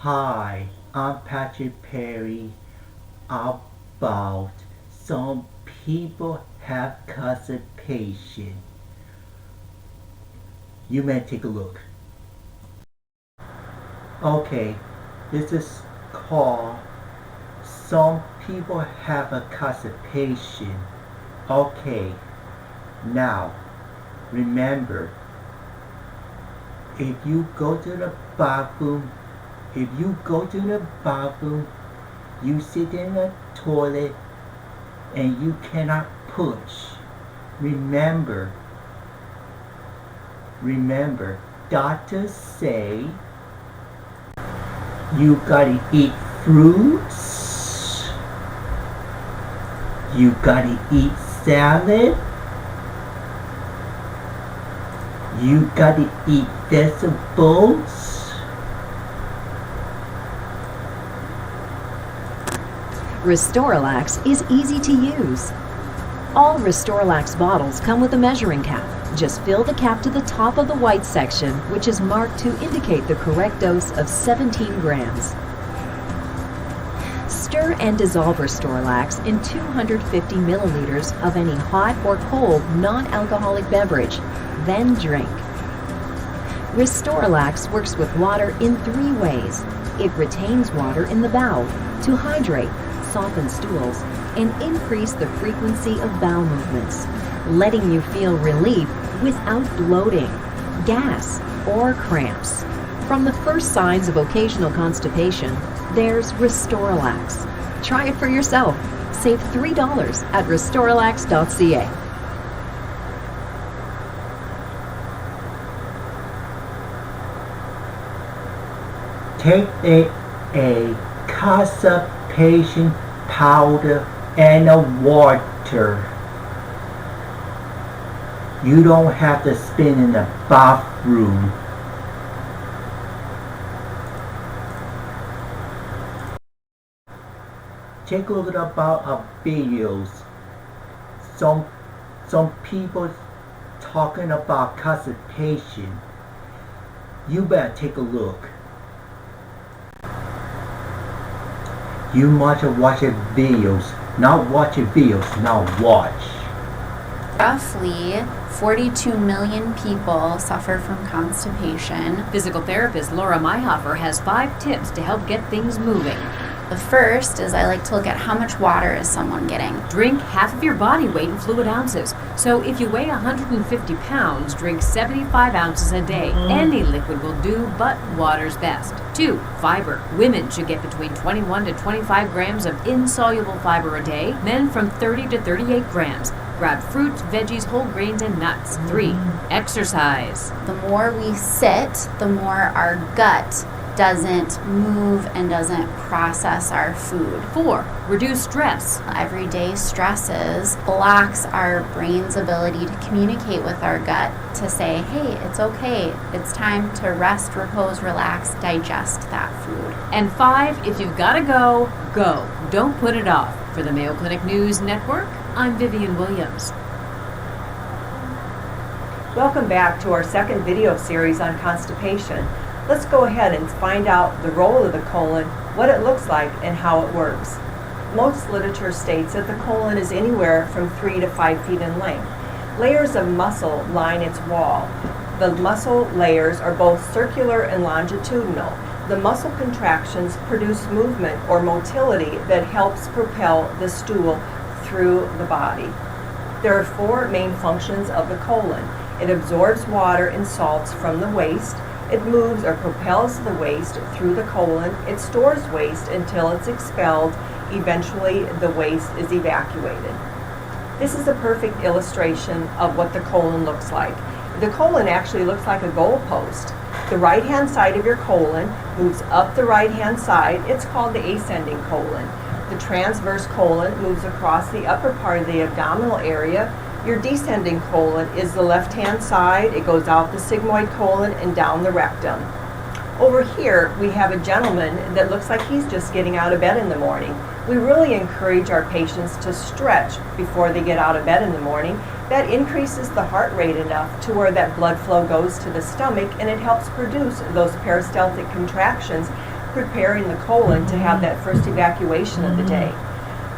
Hi, I'm Patrick Perry. About some people have constipation. You may take a look. Okay, this is called Some People Have a Constipation. Okay, now remember, if you go to the bathroom, you sit in the toilet and you cannot push. Remember, doctors say you gotta eat fruits, you gotta eat salad, you gotta eat vegetables. Restorelax is easy to use. All Restorelax bottles come with a measuring cap. Just fill the cap to the top of the white section, which is marked to indicate the correct dose of 17 grams. Stir and dissolve Restorelax in 250 milliliters of any hot or cold non-alcoholic beverage, then drink. Restorelax works with water in 3 ways. It retains water in the bowel to hydrate, soften stools, and increase the frequency of bowel movements, letting you feel relief without bloating, gas, or cramps. From the first signs of occasional constipation, there's Restorelax. Try it for yourself. Save $3 at restorelax.ca. Take a constipation powder and a water. You don't have to spin in the bathroom. Take a look about our videos. Some people talking about constipation. You better take a look. You must watch videos, not watching videos, now watch. Roughly 42 million people suffer from constipation. Physical therapist Laura Mayhofer has 5 tips to help get things moving. The first is I like to look at how much water is someone getting. Drink half of your body weight in fluid ounces. So if you weigh 150 pounds, drink 75 ounces a day. Any liquid will do, but water's best. 2. Fiber. Women should get between 21 to 25 grams of insoluble fiber a day. Men from 30 to 38 grams. Grab fruits, veggies, whole grains, and nuts. 3. Exercise. The more we sit, the more our gut doesn't move and doesn't process our food. 4. Reduce stress. Everyday stresses blocks our brain's ability to communicate with our gut to say, hey, it's okay. It's time to rest, repose, relax, digest that food. And 5. If you've got to go, go. Don't put it off. For the Mayo Clinic News Network, I'm Vivian Williams. Welcome back to our second video series on constipation. Let's go ahead and find out the role of the colon, what it looks like, and how it works. Most literature states that the colon is anywhere from 3 to 5 feet in length. Layers of muscle line its wall. The muscle layers are both circular and longitudinal. The muscle contractions produce movement or motility that helps propel the stool through the body. There are 4 main functions of the colon. It absorbs water and salts from the waste. It moves or propels the waste through the colon. It stores waste until it's expelled. Eventually, the waste is evacuated. This is a perfect illustration of what the colon looks like. The colon actually looks like a goalpost. The right-hand side of your colon moves up the right-hand side. It's called the ascending colon. The transverse colon moves across the upper part of the abdominal area. Your descending colon is the left-hand side. It goes out the sigmoid colon and down the rectum. Over here, we have a gentleman that looks like he's just getting out of bed in the morning. We really encourage our patients to stretch before they get out of bed in the morning. That increases the heart rate enough to where that blood flow goes to the stomach, and it helps produce those peristaltic contractions preparing the colon to have that first evacuation of the day.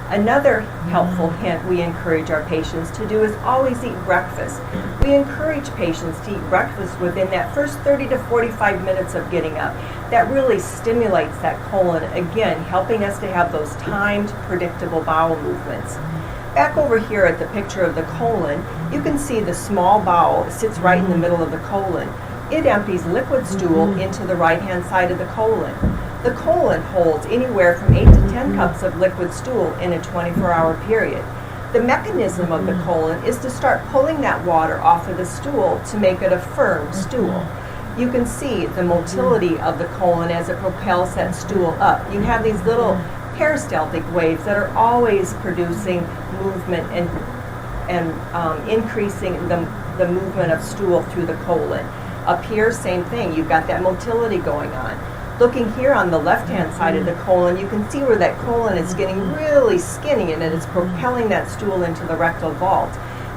Another helpful hint we encourage our patients to do is always eat breakfast. We encourage patients to eat breakfast within that first 30 to 45 minutes of getting up. That really stimulates that colon, again, helping us to have those timed, predictable bowel movements. Back over here at the picture of the colon, you can see the small bowel sits right in the middle of the colon. It empties liquid stool into the right-hand side of the colon. The colon holds anywhere from 8 to 10 cups of liquid stool in a 24-hour period. The mechanism of the colon is to start pulling that water off of the stool to make it a firm stool. You can see the motility of the colon as it propels that stool up. You have these little peristaltic waves that are always producing movement and increasing the movement of stool through the colon. Up here, same thing. You've got that motility going on. Looking here on the left-hand side of the colon, you can see where that colon is getting really skinny and it is propelling that stool into the rectal vault.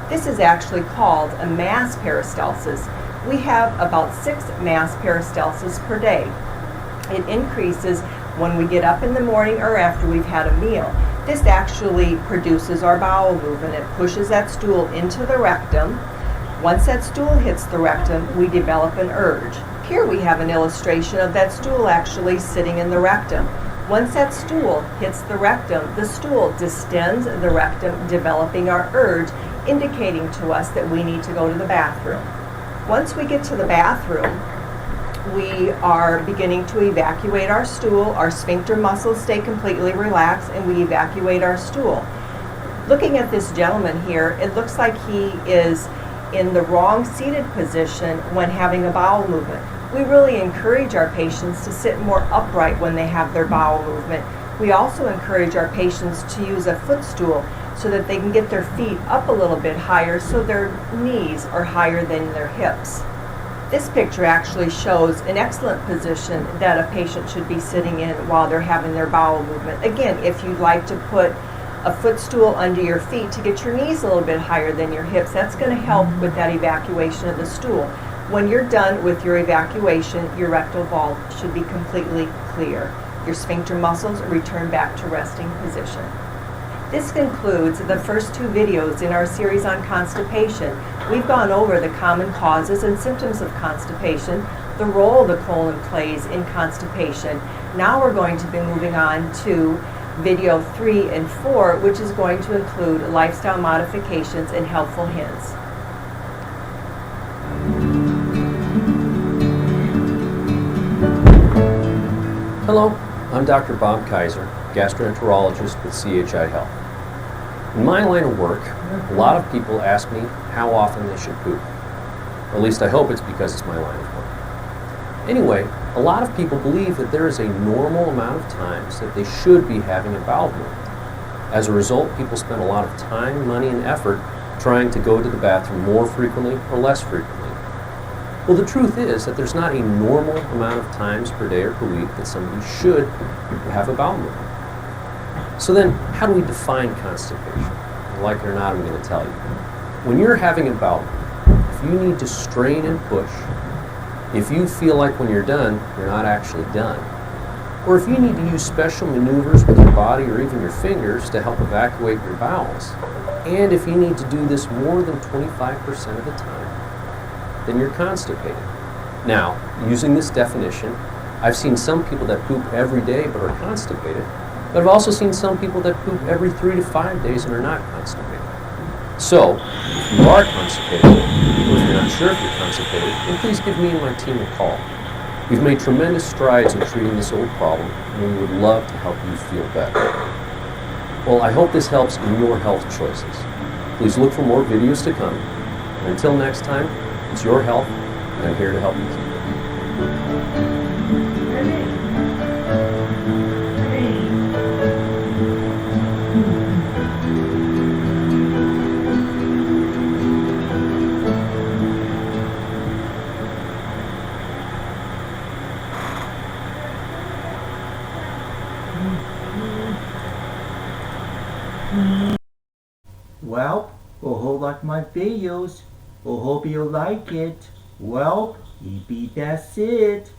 This is actually called a mass peristalsis. We have about 6 mass peristalsis per day. It increases when we get up in the morning or after we've had a meal. This actually produces our bowel movement. It pushes that stool into the rectum. Once that stool hits the rectum, we develop an urge. Here we have an illustration of that stool actually sitting in the rectum. Once that stool hits the rectum, the stool distends the rectum, developing our urge, indicating to us that we need to go to the bathroom. Once we get to the bathroom, we are beginning to evacuate our stool. Our sphincter muscles stay completely relaxed and we evacuate our stool. Looking at this gentleman here, it looks like he is in the wrong seated position when having a bowel movement. We really encourage our patients to sit more upright when they have their bowel movement. We also encourage our patients to use a footstool so that they can get their feet up a little bit higher so their knees are higher than their hips. This picture actually shows an excellent position that a patient should be sitting in while they're having their bowel movement. Again, if you'd like to put a footstool under your feet to get your knees a little bit higher than your hips, that's going to help with that evacuation of the stool. When you're done with your evacuation, your rectal vault should be completely clear. Your sphincter muscles return back to resting position. This concludes the first 2 videos in our series on constipation. We've gone over the common causes and symptoms of constipation, the role the colon plays in constipation. Now we're going to be moving on to video 3 and 4, which is going to include lifestyle modifications and helpful hints. Hello, I'm Dr. Bob Kaiser, gastroenterologist with CHI Health. In my line of work, a lot of people ask me how often they should poop. Or at least I hope it's because it's my line of work. Anyway, a lot of people believe that there is a normal amount of times that they should be having a bowel movement. As a result, people spend a lot of time, money, and effort trying to go to the bathroom more frequently or less frequently. Well, the truth is that there's not a normal amount of times per day or per week that somebody should have a bowel movement. So then, how do we define constipation? Like it or not, I'm going to tell you. When you're having a bowel movement, if you need to strain and push, if you feel like when you're done, you're not actually done, or if you need to use special maneuvers with your body or even your fingers to help evacuate your bowels, and if you need to do this more than 25% of the time, then you're constipated. Now, using this definition, I've seen some people that poop every day but are constipated, but I've also seen some people that poop every 3 to 5 days and are not constipated. So, if you are constipated, or if you're not sure if you're constipated, then please give me and my team a call. We've made tremendous strides in treating this old problem, and we would love to help you feel better. Well, I hope this helps in your health choices. Please look for more videos to come. And until next time, it's your health, and I'm here to help you keep it. Well, I hope like my videos. I hope you like it. Well, maybe that's it.